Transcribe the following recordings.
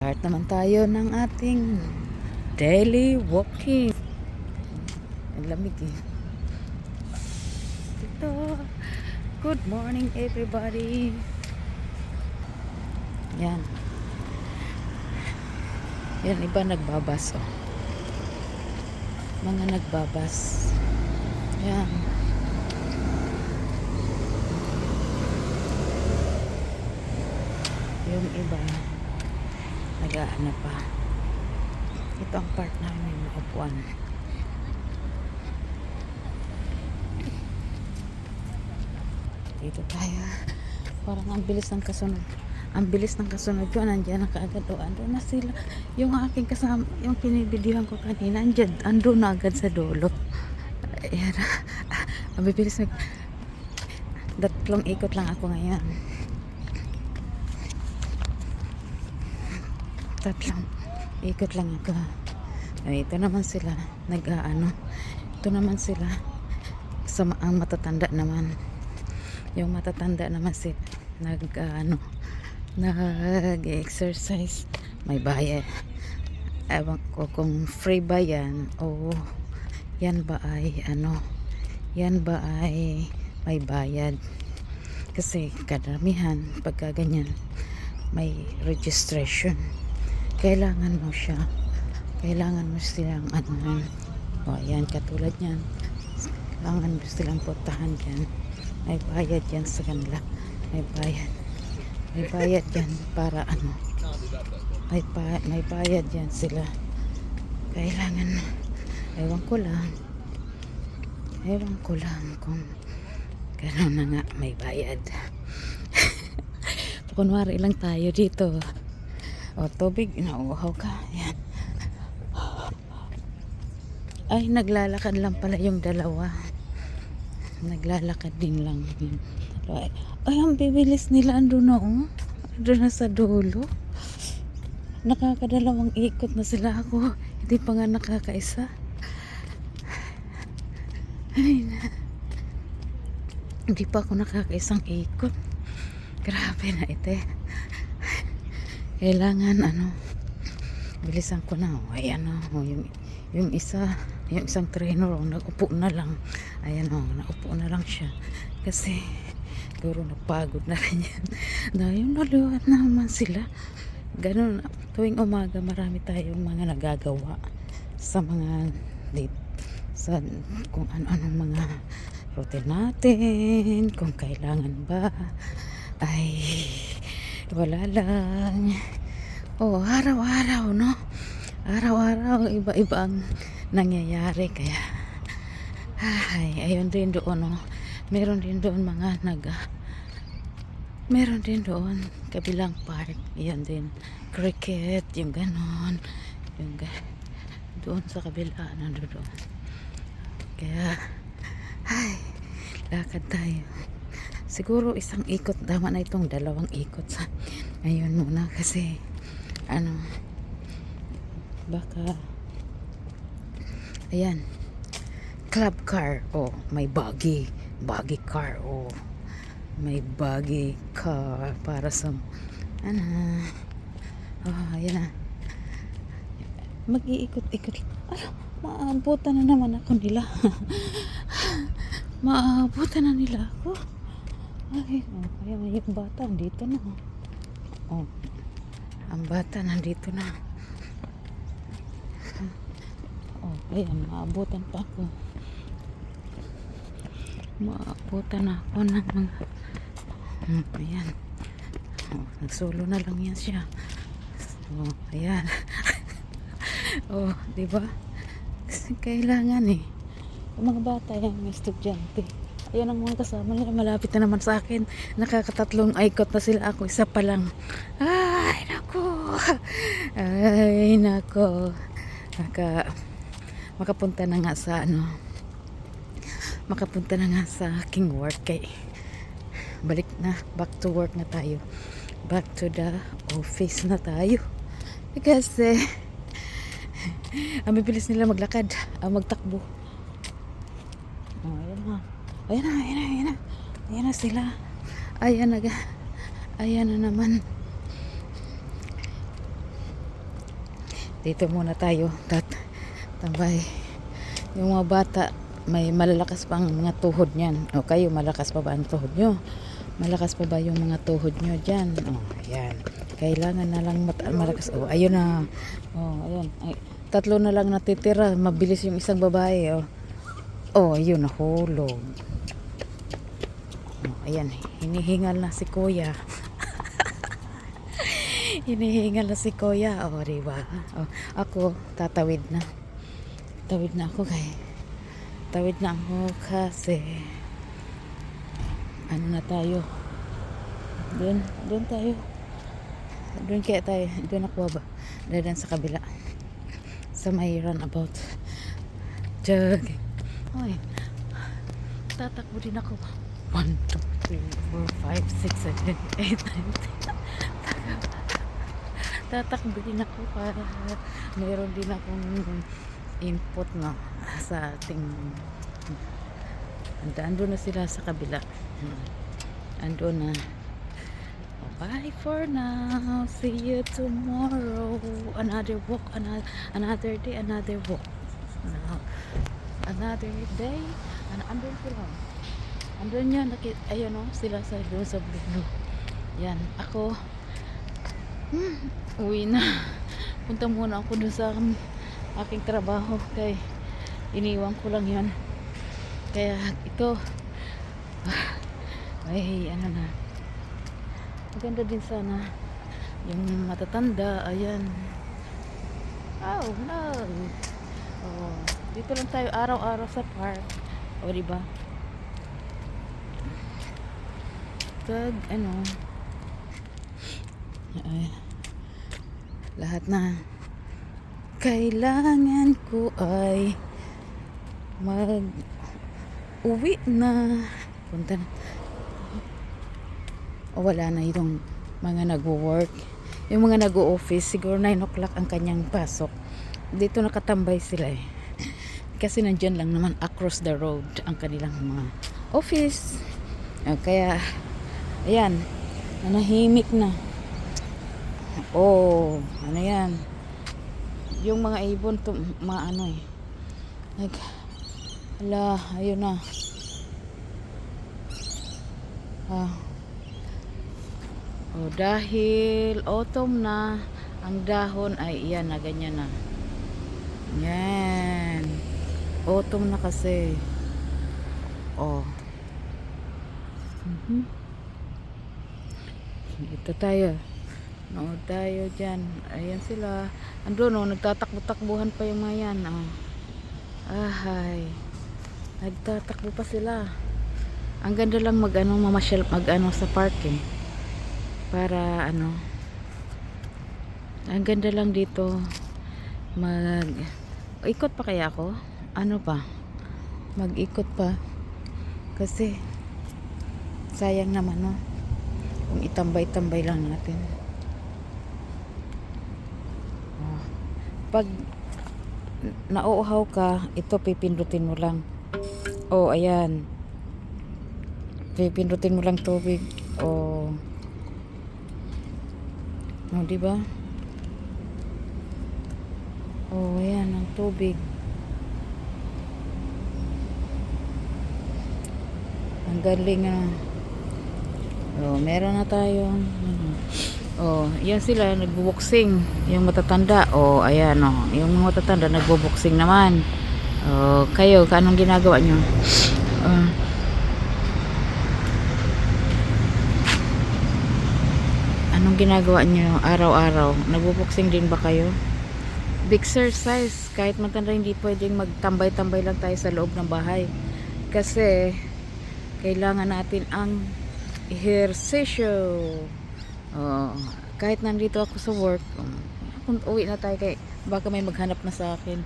Start naman tayo ng ating daily walking. Ang lamig eh. Dito. Good morning everybody. Yan. Yan, iba nagbabas oh. Mga nagbabas. Yan. Yung iba nag-aano pa. Ito ang part namin ng upuan. Dito tayo. Parang ang bilis ng kasunod. Ang bilis ng kasunod ko. Nandiyan na kaagad. O, andun na sila. Yung aking kasama, yung pinibidyohan ko kanina, andun na agad sa dulo. Ayan. Ang bibilis. Datlong ikot lang ako ngayon. Tatlong ikot lang ako. Ay, ito naman sila nag-aano. Ito naman sila ang matatanda naman. Yung matatanda naman sila nag-exercise. May bayad. Ewan ko kung free ba yan o yan ba ay yan ba ay may bayad. Kasi kadamihan pagka ganyan may registration. Kailangan mo silang o ayan, katulad yan, kailangan mo silang puntahan dyan. May bayad yan sa kanila, may bayad yan para may bayad yan sila. Kailangan, ewan ko lang kung gano'n na nga, may bayad. Kunwari lang tayo dito o tubig, nauuhaw ka, yan. Ay, naglalakad lang pala yung dalawa. Naglalakad din lang. Ay, ang bibilis nila. Andun na andun na sa dulo. Nakakadalawang ikot na sila. Ako hindi pa nga nakakaisa. Ay, hindi pa ako nakakaisang ikot. Grabe na ito. Kailangan bilisan ko na. Ayan yung isang trainer naupo na lang. Ayan naupo na lang siya kasi siguro napagod na rin yan. Dahil naluhat naman sila. Ganun, tuwing umaga marami tayong mga nagagawa sa mga sa kung ano-anong mga routine natin, kung kailangan ba ay wala lang. Araw-araw araw-araw iba-iba ang nangyayari, kaya ayun din doon meron din doon meron din doon kabilang park, yun din cricket, yung ganon, doon sa kabila doon. Kaya lakad tayo. Siguro isang ikot, tama na itong dalawang ikot sa ngayon muna kasi baka ayan, club car may buggy car may buggy car para sa ayan na, mag-iikot-ikot. Maabutan na naman ako nila. Maabutan na nila ako. Ay, kaya yung bata dito na. Ang bata nandito na. Ayan, maabutan pa ako. Maabutan ako ng mga ayan. Nagsulo na lang yan siya. Ayan. Diba? Kasi kailangan yung mga bata yan, may estudyante. Ayan ang mga kasama nila, malapit na naman sa akin. Nakakatatlong ikot na sila, ako isa pa lang. Ay nako, makapunta na nga sa makapunta na nga sa aking work, back to work na tayo, back to the office na tayo kasi ang bibilis nila maglakad, magtakbo. Ayan na sila. Ayan na naman. Dito muna tayo. Tambay. Yung mga bata, may malalakas pang mga tuhod niyan. O kayo, malakas pa ba ang tuhod nyo? Malakas pa ba yung mga tuhod nyo dyan? O, ayan. Kailangan na lang malakas. O, ayun na. O, ayun. Ay, 3 na lang natitira. Mabilis yung isang babae. O, ayun, nahulog. O, ayan. Hinihingal na si kuya. Hinihingal na si kuya. O, diba? O, ako, tatawid na. Tawid na ako kasi ano na tayo, doon tayo, doon kaya tayo, doon ako ba dadan sa kabila sa may runabout jogging. Oy, tatakbo din ako. 1, 2, 3, 4, 5, 6, 7, 8, 9, 10. Tatakbo din ako para meron din akong input na sa ating andun na sila sa kabila. Andun na. Bye for now, see you tomorrow. Another walk, another day, another walk. Another day. Andun sila. Andun yan, ayun o, sila sa doon sa blue. Yan, ako uwi na. Punta muna ako doon sa aking trabaho kay iniwan ko lang yon, kaya ito ay ano na, maganda din sana yung matatanda. Ayan, oh no, dito lang tayo araw-araw sa park, o diba, ano, ay, lahat na kailangan ko ay mag-uwi na. Punta na. O wala na yung mga nag-work. Yung mga nag-o-office, siguro 9 o'clock ang kanyang pasok. Dito nakatambay sila eh. Kasi nandyan lang naman across the road ang kanilang mga office. Kaya, ayan, nanahimik na. Ano yan? Yung mga ibon to, mga ano eh, ayun na, dahil autumn na, ang dahon ay iyan na, ganyan na, yan, autumn na kasi. Dito tayo, nood tayo dyan. Ayan sila. Andun nagtatakbo-takbuhan pa yung mga yan. Nagtatakbo pa sila. Ang ganda lang mamasyal sa park eh. Para ang ganda lang dito. Ikot pa kaya ako? Mag-ikot pa. Kasi sayang naman kung itambay-tambay lang natin. Pag nauuhaw ka, ito pipindutin mo lang. Ayan. Pipindutin mo lang tubig. Diba? Ayan ang tubig. Ang galing meron na tayong yan sila nagbo-boxing, yung matatanda. Ayan yung mga matatanda nagbo-boxing naman. Kayo, anong ginagawa nyo? Anong ginagawa nyo araw-araw? Nagbo-boxing din ba kayo? Big exercise. Kahit matanda, hindi pwedeng magtambay-tambay lang tayo sa loob ng bahay. Kasi kailangan natin ang ehersisyo. Kahit nandito ako sa work, kung uwi na tayo, baka may maghanap na sa akin.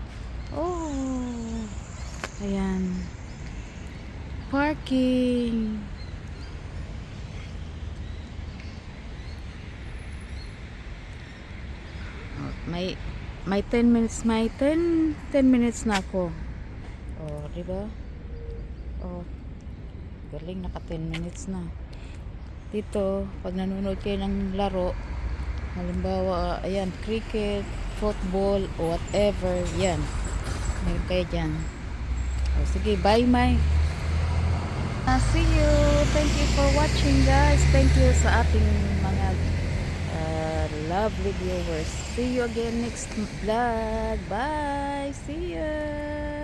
Ayan, parking. May 10 minutes, 10 minutes na ako. Diba? Galing, naka 10 minutes na. Dito, pag nanonood kayo ng laro, halimbawa, ayan, cricket, football, o whatever, yan. Meron kayo dyan. O, sige, bye, Mai. See you. Thank you for watching, guys. Thank you sa ating mga lovely viewers. See you again next vlog. Bye. See you.